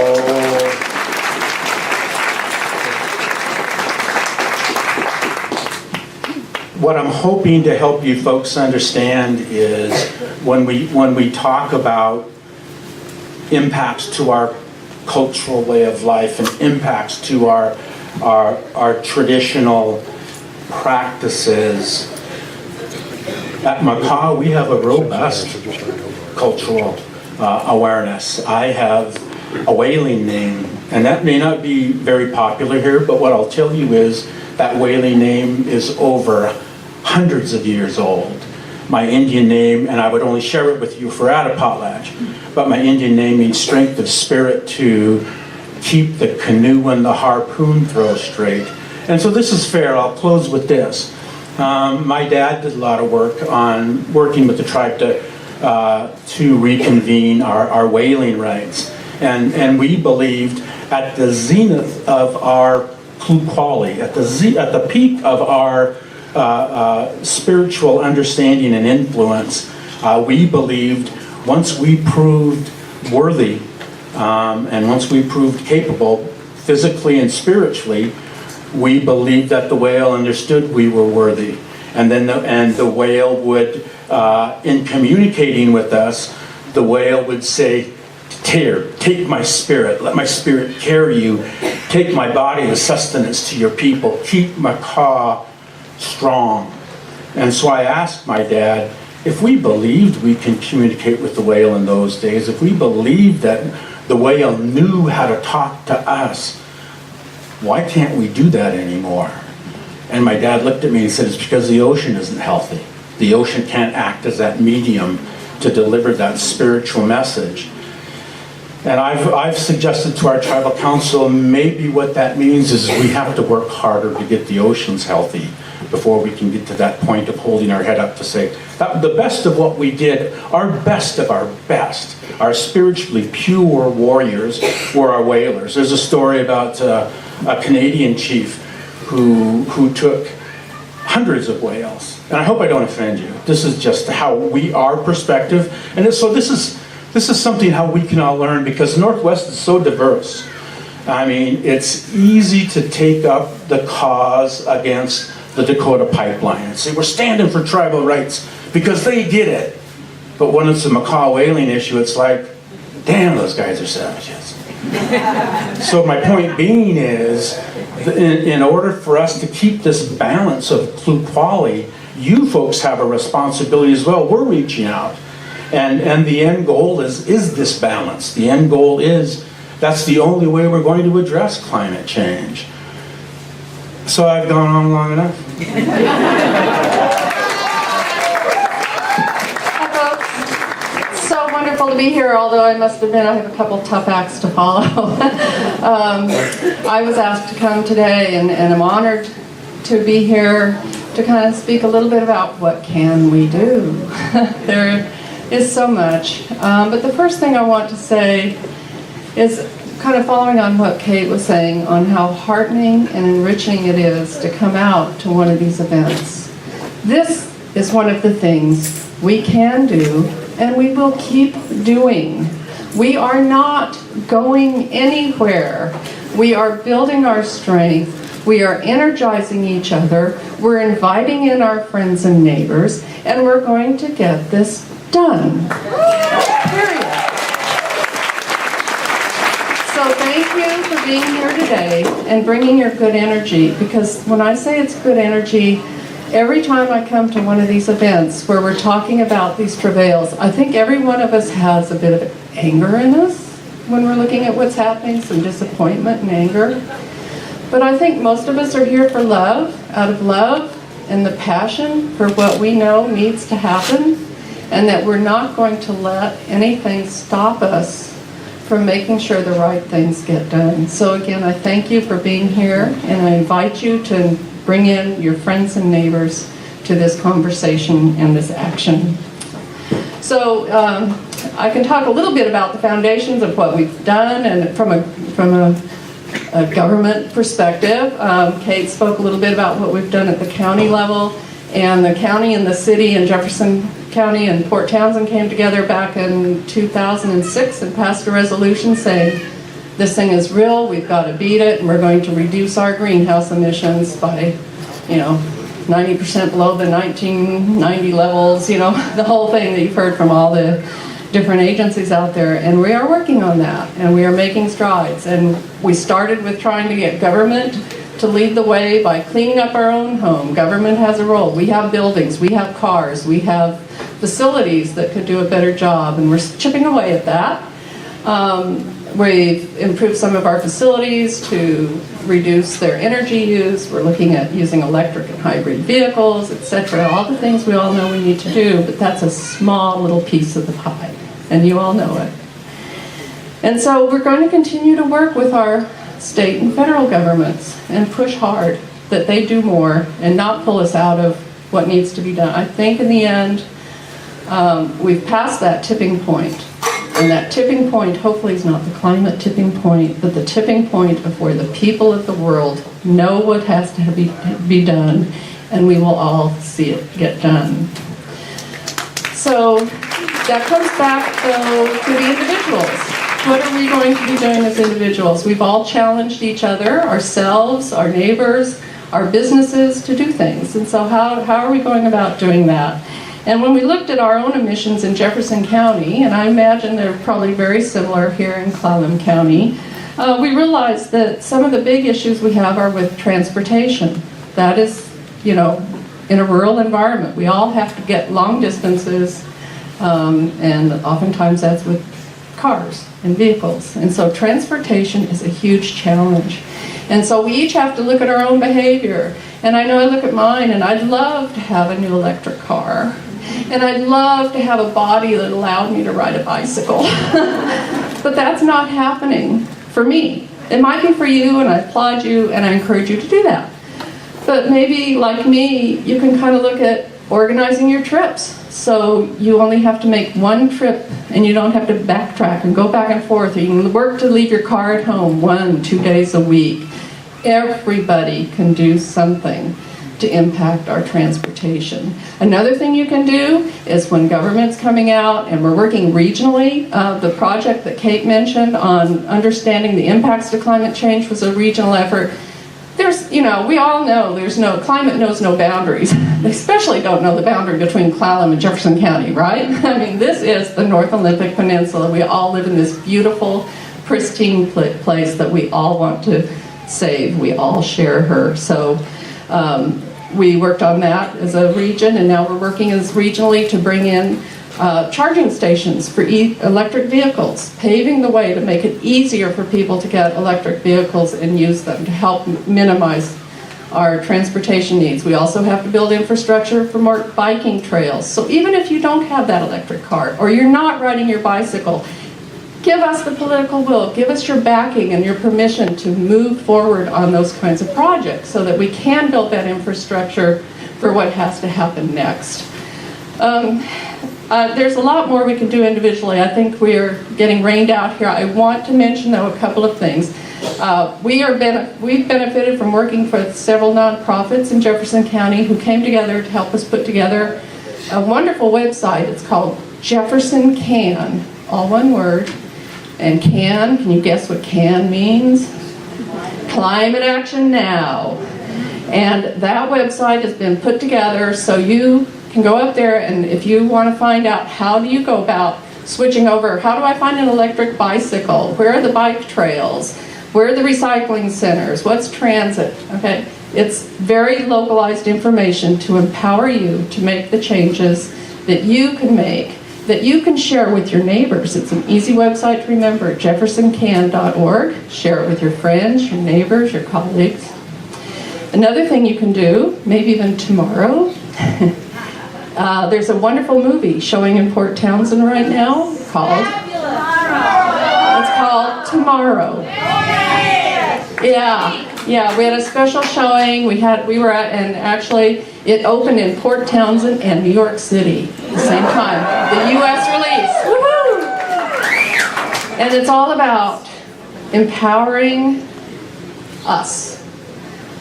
what I'm hoping to help you folks understand is when we talk about impacts to our cultural way of life and impacts to our traditional practices, at Makah we have a robust cultural awareness. I have a whaling name, and that may not be very popular here, but what I'll tell you is that whaling name is over hundreds of years old. My Indian name, and I would only share it with you if we're at a potlatch, but my Indian name means strength of spirit, to keep the canoe and the harpoon throw straight. And so this is fair. I'll close with this. My dad did a lot of work on working with the tribe to reconvene our whaling rights. And we believed at the zenith of our quality, at the peak of our spiritual understanding and influence, we believed once we proved worthy and once we proved capable physically and spiritually, we believed that the whale understood we were worthy. And then the whale would, in communicating with us, the whale would say, "Here, take my spirit, let my spirit carry you, take my body as sustenance to your people, keep Makah strong." And so I asked my dad, if we believed we can communicate with the whale in those days, if we believed that the whale knew how to talk to us, why can't we do that anymore? And my dad looked at me and said, it's because the ocean isn't healthy. The ocean can't act as that medium to deliver that spiritual message. And I've suggested to our tribal council, maybe what that means is we have to work harder to get the oceans healthy before we can get to that point of holding our head up to say, the best of what we did, our best of our best, our spiritually pure warriors were our whalers. There's a story about a Canadian chief who took hundreds of whales. And I hope I don't offend you. This is just our perspective. And so this is something how we can all learn, because the Northwest is so diverse. I mean, it's easy to take up the cause against the Dakota pipeline and say, we're standing for tribal rights because they did it. But when it's a macaw whaling issue, it's like, damn, those guys are savages. So my point being is, in order for us to keep this balance of quality, you folks have a responsibility as well. We're reaching out. And the end goal is this balance. The end goal is, that's the only way we're going to address climate change. So I've gone on long enough. Hi folks. So wonderful to be here, although I must admit I have a couple tough acts to follow. I was asked to come today and I'm honored to be here to kind of speak a little bit about what can we do. There is so much. But the first thing I want to say is kind of following on what Kate was saying on how heartening and enriching it is to come out to one of these events. This is one of the things we can do and we will keep doing. We are not going anywhere. We are building our strength. We are energizing each other. We're inviting in our friends and neighbors, and we're going to get this done. Period. So thank you for being here today and bringing your good energy, because when I say it's good energy, every time I come to one of these events where we're talking about these travails, I think every one of us has a bit of anger in us when we're looking at what's happening, some disappointment and anger. But I think most of us are here for love, out of love and the passion for what we know needs to happen, and that we're not going to let anything stop us from making sure the right things get done. So again, I thank you for being here, and I invite you to bring in your friends and neighbors to this conversation and this action. So I can talk a little bit about the foundations of what we've done, and from a government perspective. Kate spoke a little bit about what we've done at the county level, and the county and the city and Jefferson County and Port Townsend came together back in 2006 and passed a resolution saying this thing is real, we've got to beat it, and we're going to reduce our greenhouse emissions by, 90% below the 1990 levels, the whole thing that you've heard from all the different agencies out there. And we are working on that, and we are making strides. And we started with trying to get government to lead the way by cleaning up our own home. Government has a role. We have buildings, we have cars, we have facilities that could do a better job, and we're chipping away at that. We've improved some of our facilities to reduce their energy use. We're looking at using electric and hybrid vehicles, etc. All the things we all know we need to do, but that's a small little piece of the pie, and you all know it. And so we're going to continue to work with our state and federal governments and push hard that they do more and not pull us out of what needs to be done. I think in the end, we've passed that tipping point. And that tipping point hopefully is not the climate tipping point, but the tipping point of where the people of the world know what has to be done, and we will all see it get done. So that comes back, though, to the individuals. What are we going to be doing as individuals? We've all challenged each other, ourselves, our neighbors, our businesses to do things. And so how are we going about doing that? And when we looked at our own emissions in Jefferson County, and I imagine they're probably very similar here in Clallam County, we realized that some of the big issues we have are with transportation. That is, in a rural environment. We all have to get long distances, and oftentimes that's with cars and vehicles. And so transportation is a huge challenge. And so we each have to look at our own behavior. And I know I look at mine, and I'd love to have a new electric car. And I'd love to have a body that allowed me to ride a bicycle. But that's not happening for me. It might be for you, and I applaud you, and I encourage you to do that. But maybe, like me, you can kind of look at organizing your trips. So you only have to make one trip, and you don't have to backtrack and go back and forth. Or you can work to leave your car at home 1-2 days a week. Everybody can do something to impact our transportation. Another thing you can do is when government's coming out, and we're working regionally, the project that Kate mentioned on understanding the impacts to climate change was a regional effort. There's, we all know climate knows no boundaries. They especially don't know the boundary between Clallam and Jefferson County, right? I mean, this is the North Olympic Peninsula. We all live in this beautiful, pristine place that we all want to save. We all share her. So we worked on that as a region, and now we're working as regionally to bring in charging stations for electric vehicles, paving the way to make it easier for people to get electric vehicles and use them to help minimize our transportation needs. We also have to build infrastructure for more biking trails. So even if you don't have that electric car, or you're not riding your bicycle, give us the political will, give us your backing and your permission to move forward on those kinds of projects so that we can build that infrastructure for what has to happen next. There's a lot more we can do individually. I think we're getting rained out here. I want to mention, though, a couple of things. We've benefited from working with several nonprofits in Jefferson County who came together to help us put together a wonderful website. It's called Jefferson Can, all one word. And can you guess what CAN means? Climate Action Now. And that website has been put together so you can go up there, and if you want to find out how do you go about switching over, how do I find an electric bicycle, where are the bike trails, where are the recycling centers, what's transit, okay? It's very localized information to empower you to make the changes that you can make, that you can share with your neighbors. It's an easy website to remember, jeffersoncan.org. Share it with your friends, your neighbors, your colleagues. Another thing you can do, maybe even tomorrow, there's a wonderful movie showing in Port Townsend right now called Tomorrow. Yeah, we had a special showing. We were at, and actually it opened in Port Townsend and New York City at the same time. The U.S. release. Woohoo! And it's all about empowering us.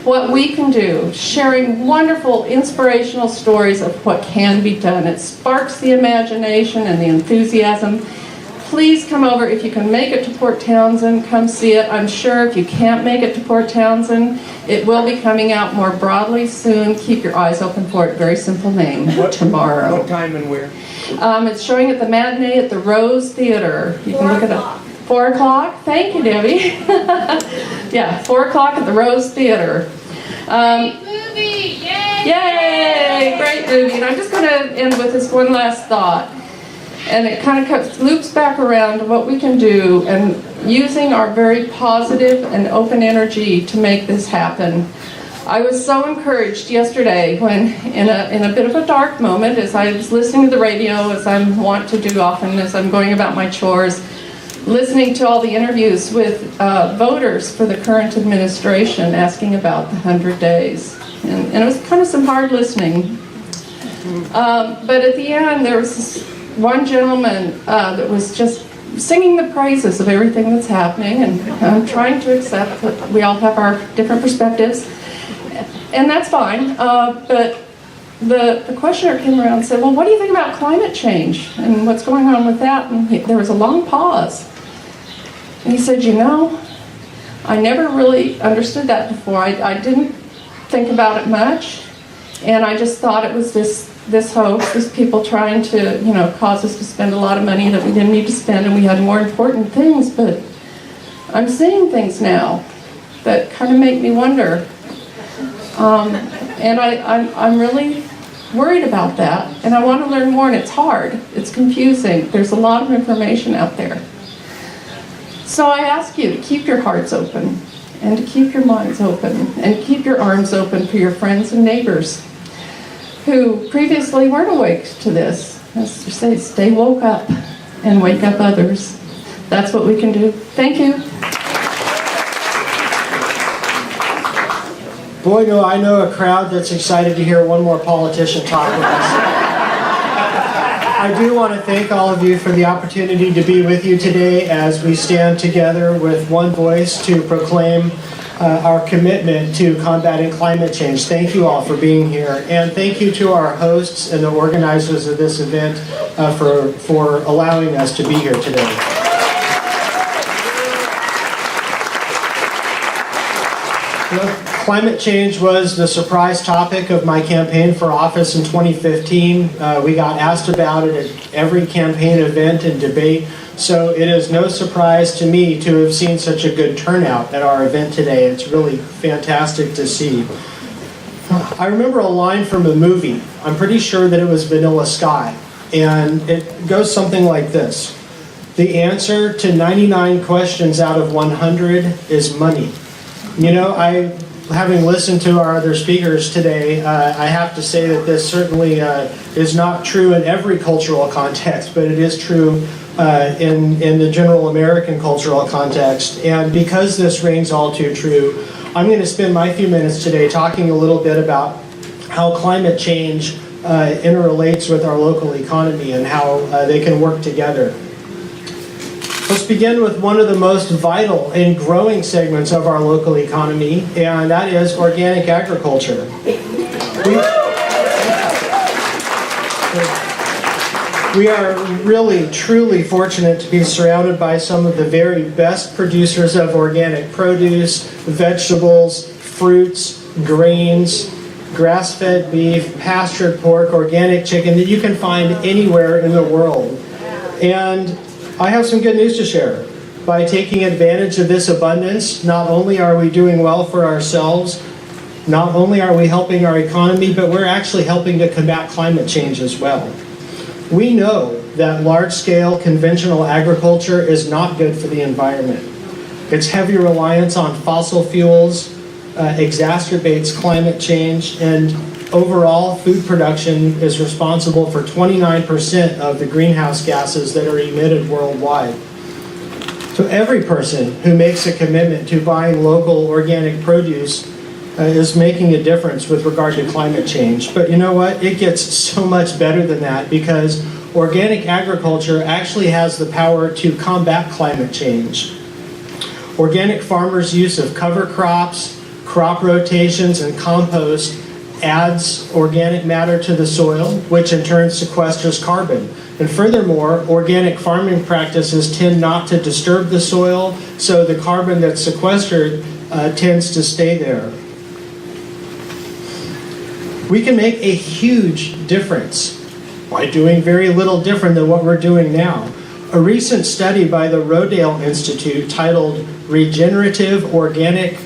What we can do, sharing wonderful, inspirational stories of what can be done. It sparks the imagination and the enthusiasm. Please come over. If you can make it to Port Townsend, come see it. I'm sure if you can't make it to Port Townsend, it will be coming out more broadly soon. Keep your eyes open for it. Very simple name, Tomorrow. What time and where? It's showing at the matinee at the Rose Theater. You can look it up. 4 o'clock? Thank you, Debbie. Yeah, 4 o'clock at the Rose Theater. Great movie! Yay! Great movie. And I'm just going to end with this one last thought. And it kind of loops back around to what we can do and using our very positive and open energy to make this happen. I was so encouraged yesterday when, in a bit of a dark moment, as I was listening to the radio, as I want to do often as I'm going about my chores, listening to all the interviews with voters for the current administration asking about the 100 days. And it was kind of some hard listening. But at the end, there was this one gentleman that was just singing the praises of everything that's happening, and I'm trying to accept that we all have our different perspectives, and that's fine. But the questioner came around and said, well, what do you think about climate change and what's going on with that? And there was a long pause. And he said, I never really understood that before. I didn't think about it much, and I just thought it was this hoax, these people trying to, cause us to spend a lot of money that we didn't need to spend, and we had more important things. But I'm seeing things now that kind of make me wonder. And I'm really worried about that, and I want to learn more, and it's hard. It's confusing. There's a lot of information out there. So I ask you to keep your hearts open, and to keep your minds open, and keep your arms open for your friends and neighbors who previously weren't awake to this. As to say, stay woke up and wake up others. That's what we can do. Thank you. Boy, do I know a crowd that's excited to hear one more politician talk with us. I do want to thank all of you for the opportunity to be with you today as we stand together with one voice to proclaim our commitment to combating climate change. Thank you all for being here, and thank you to our hosts and the organizers of this event for allowing us to be here today. Climate change was the surprise topic of my campaign for office in 2015. We got asked about it at every campaign event and debate, so it is no surprise to me to have seen such a good turnout at our event today. It's really fantastic to see. I remember a line from a movie. I'm pretty sure that it was Vanilla Sky, and it goes something like this. The answer to 99 questions out of 100 is money. You know, having listened to our other speakers today, I have to say that this certainly is not true in every cultural context, but it is true in the general American cultural context. And because this rings all too true, I'm going to spend my few minutes today talking a little bit about how climate change interrelates with our local economy and how they can work together. Let's begin with one of the most vital and growing segments of our local economy, and that is organic agriculture. We are really, truly fortunate to be surrounded by some of the very best producers of organic produce, vegetables, fruits, grains, grass-fed beef, pastured pork, organic chicken that you can find anywhere in the world. And I have some good news to share. By taking advantage of this abundance, not only are we doing well for ourselves, not only are we helping our economy, but we're actually helping to combat climate change as well. We know that large-scale conventional agriculture is not good for the environment. Its heavy reliance on fossil fuels exacerbates climate change, and overall, food production is responsible for 29% of the greenhouse gases that are emitted worldwide. So every person who makes a commitment to buying local organic produce is making a difference with regard to climate change. But you know what? It gets so much better than that, because organic agriculture actually has the power to combat climate change. Organic farmers' use of cover crops, crop rotations, and compost adds organic matter to the soil, which in turn sequesters carbon. And furthermore, organic farming practices tend not to disturb the soil, so the carbon that's sequestered tends to stay there. We can make a huge difference by doing very little different than what we're doing now. A recent study by the Rodale Institute titled Regenerative Organic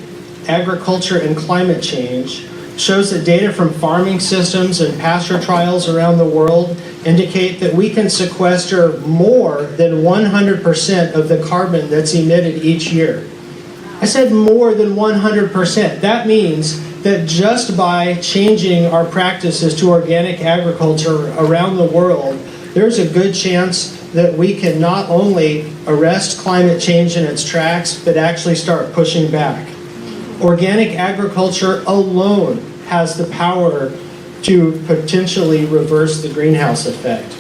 Agriculture and Climate Change shows that data from farming systems and pasture trials around the world indicate that we can sequester more than 100% of the carbon that's emitted each year. I said more than 100%. That means that just by changing our practices to organic agriculture around the world, there's a good chance that we can not only arrest climate change in its tracks, but actually start pushing back. Organic agriculture alone has the power to potentially reverse the greenhouse effect.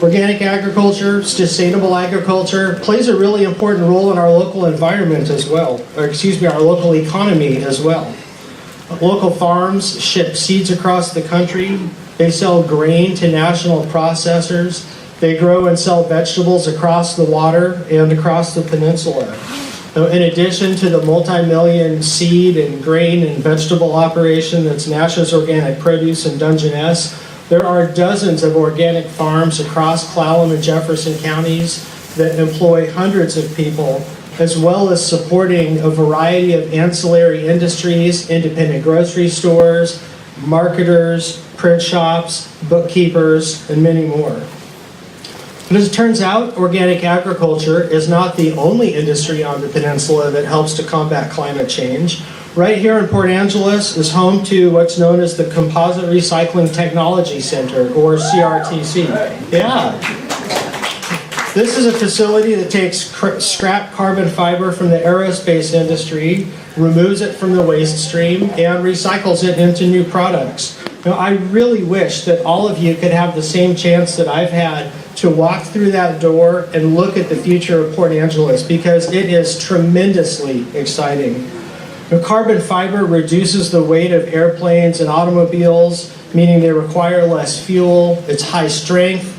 Organic agriculture, sustainable agriculture, plays a really important role in our local environment as well, or our local economy as well. Local farms ship seeds across the country. They sell grain to national processors. They grow and sell vegetables across the water and across the peninsula. In addition to the multi-million seed and grain and vegetable operation that's Nash's Organic Produce in Dungeness, there are dozens of organic farms across Clallam and Jefferson counties that employ hundreds of people, as well as supporting a variety of ancillary industries, independent grocery stores, marketers, print shops, bookkeepers, and many more. But as it turns out, organic agriculture is not the only industry on the peninsula that helps to combat climate change. Right here in Port Angeles is home to what's known as the Composite Recycling Technology Center, or CRTC. Yeah. This is a facility that takes scrap carbon fiber from the aerospace industry, removes it from the waste stream, and recycles it into new products. Now, I really wish that all of you could have the same chance that I've had to walk through that door and look at the future of Port Angeles, because it is tremendously exciting. Now, carbon fiber reduces the weight of airplanes and automobiles, meaning they require less fuel. It's high strength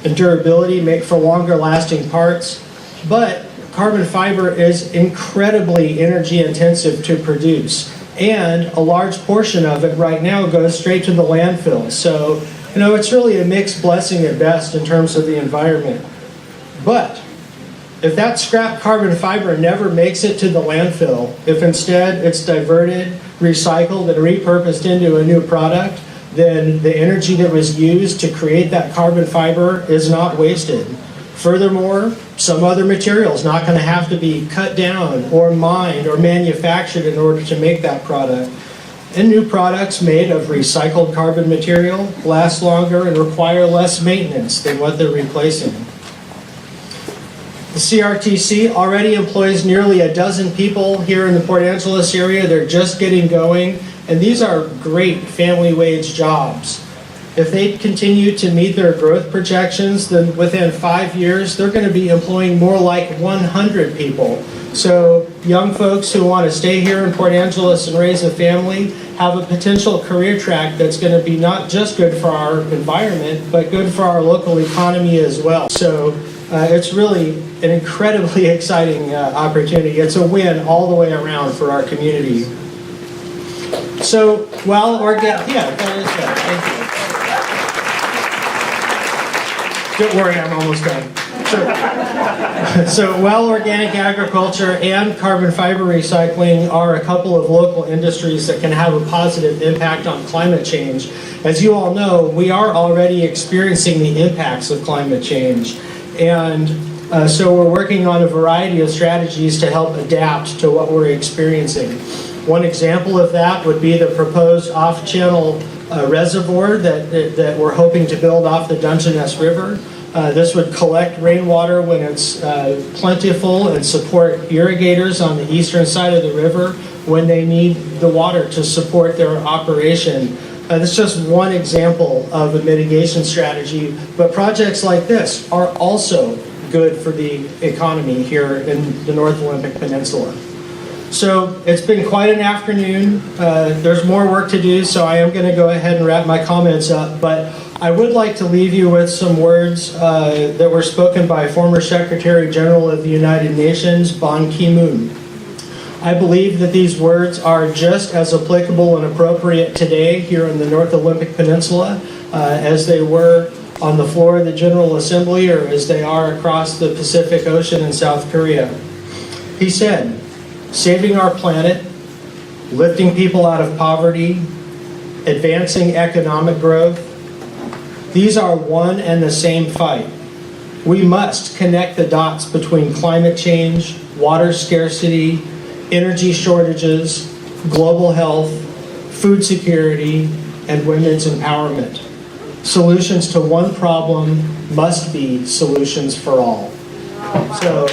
and durability, make for longer lasting parts. But carbon fiber is incredibly energy intensive to produce. And a large portion of it right now goes straight to the landfill. So, it's really a mixed blessing at best in terms of the environment. But if that scrap carbon fiber never makes it to the landfill, if instead it's diverted, recycled, and repurposed into a new product, then the energy that was used to create that carbon fiber is not wasted. Furthermore, some other material is not going to have to be cut down or mined or manufactured in order to make that product. And new products made of recycled carbon material last longer and require less maintenance than what they're replacing. The CRTC already employs nearly a dozen people here in the Port Angeles area. They're just getting going, and these are great family wage jobs. If they continue to meet their growth projections, then within 5 years, they're going to be employing more like 100 people. So young folks who want to stay here in Port Angeles and raise a family have a potential career track that's going to be not just good for our environment, but good for our local economy as well. So it's really an incredibly exciting opportunity. It's a win all the way around for our community. So, that is that. Thank you. Don't worry, I'm almost done. So while organic agriculture and carbon fiber recycling are a couple of local industries that can have a positive impact on climate change, as you all know, we are already experiencing the impacts of climate change. And so we're working on a variety of strategies to help adapt to what we're experiencing. One example of that would be the proposed off-channel reservoir that we're hoping to build off the Dungeness River. This would collect rainwater when it's plentiful and support irrigators on the eastern side of the river when they need the water to support their operation. This is just one example of a mitigation strategy, but projects like this are also good for the economy here in the North Olympic Peninsula. So it's been quite an afternoon. There's more work to do, so I am going to go ahead and wrap my comments up, but I would like to leave you with some words that were spoken by former Secretary General of the United Nations, Ban Ki-moon. I believe that these words are just as applicable and appropriate today here in the North Olympic Peninsula as they were on the floor of the General Assembly or as they are across the Pacific Ocean in South Korea. He said, saving our planet, lifting people out of poverty, advancing economic growth, these are one and the same fight. We must connect the dots between climate change, water scarcity, energy shortages, global health, food security, and women's empowerment. Solutions to one problem must be solutions for all. So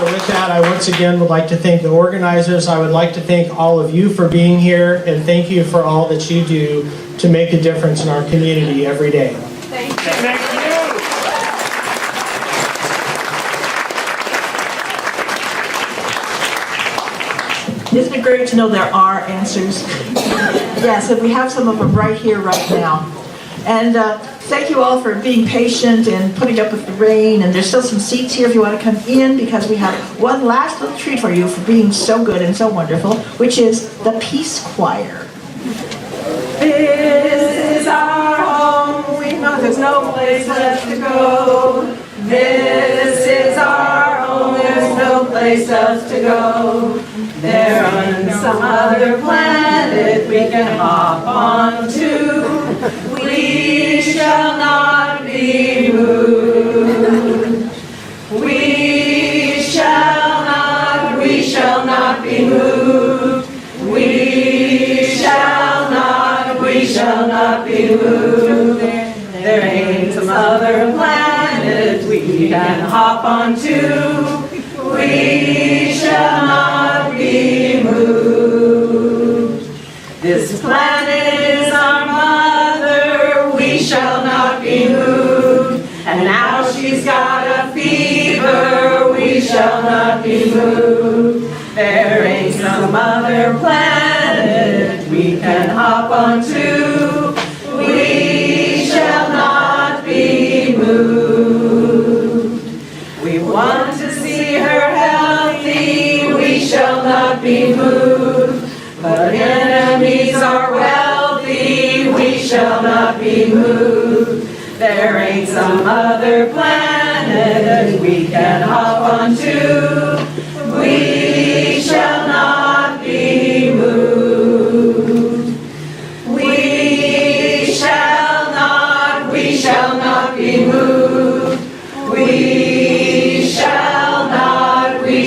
with that, I once again would like to thank the organizers. I would like to thank all of you for being here, and thank you for all that you do to make a difference in our community every day. Thank you. Thank you. Isn't it great to know there are answers? Yes, and we have some of them right here, right now. And thank you all for being patient and putting up with the rain. And there's still some seats here if you want to come in, because we have one last little treat for you for being so good and so wonderful, which is the Peace Choir. This is our home. We know there's no place left to go. This is our home. There's no place else to go. There on some other planet we can hop onto. We shall not be moved. We shall not be moved. We we can hop onto. We shall not be moved. This planet is our mother, we shall not be moved. And now she's got a fever, we shall not be moved. There ain't some other planet we can hop onto. We shall not be moved. We want to see her healthy, we shall not be moved. But enemies are wealthy, we shall not be moved. There ain't some other planet we can hop onto. We shall not be moved. We shall not be moved. We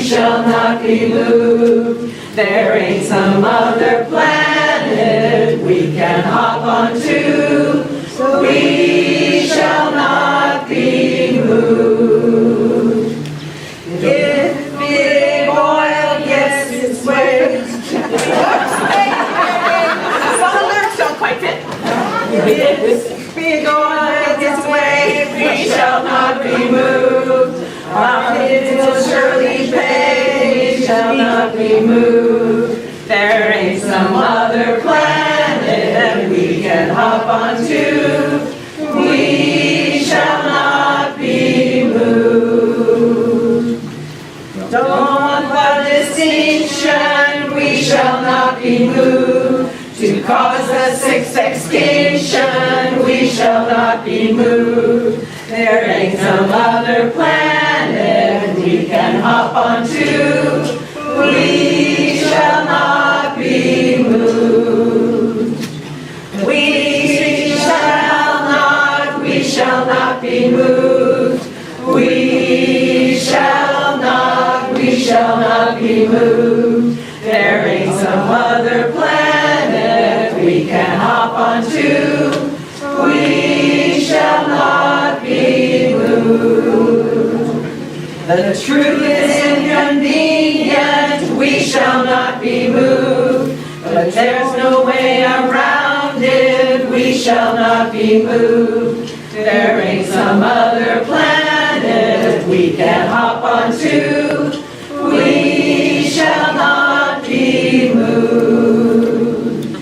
shall not be moved. There ain't some other planet we can hop onto. We shall not be moved. If big oil gets its way. Some of the lyrics don't quite fit. If big oil gets away, we shall not be moved. Our kids will surely pay, we shall not be moved. There ain't some other planet we can hop onto. We shall not be moved. Don't want the distinction, we shall not be moved. To cause the sixth extinction, we shall not be moved. There ain't some other planet we can hop onto. We shall not be moved. We shall not be moved. We shall not be moved. There ain't some other planet we can hop onto. We shall not be moved. The truth is inconvenient, we shall not be moved. But there's no way around it, we shall not be moved. There ain't some other planet we can hop onto. We shall not be moved.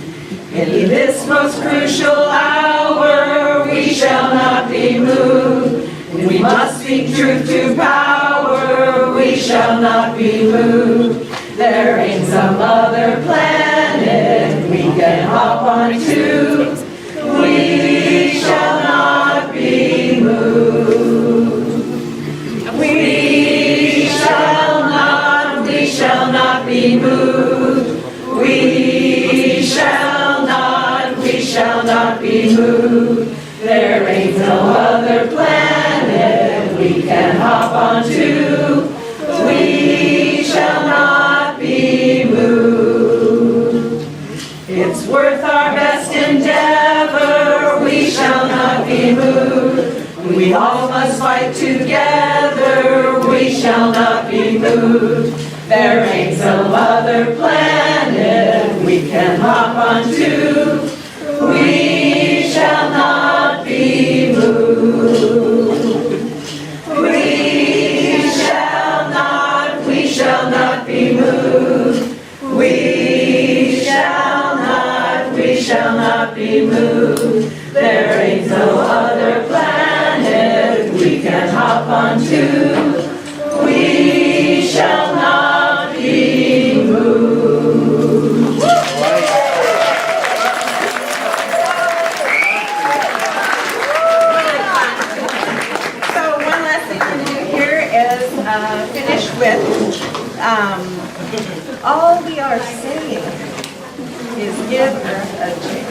In this most crucial hour, we shall not be moved. We must speak truth to power, we shall not be moved. There ain't some other planet we can hop onto. We shall not be moved. We shall not be moved. We shall not be moved. There ain't no other planet we can hop onto. We shall not be moved. It's worth our best endeavor, we shall not be moved. We all must fight together, we shall not be moved. There ain't some other planet we can hop onto. We shall not be moved. We shall not be moved. We shall not be moved. There ain't no other planet we can hop onto. We shall not be moved. So one last thing I'm going to do here is finish with all we are saying is give Earth a chance.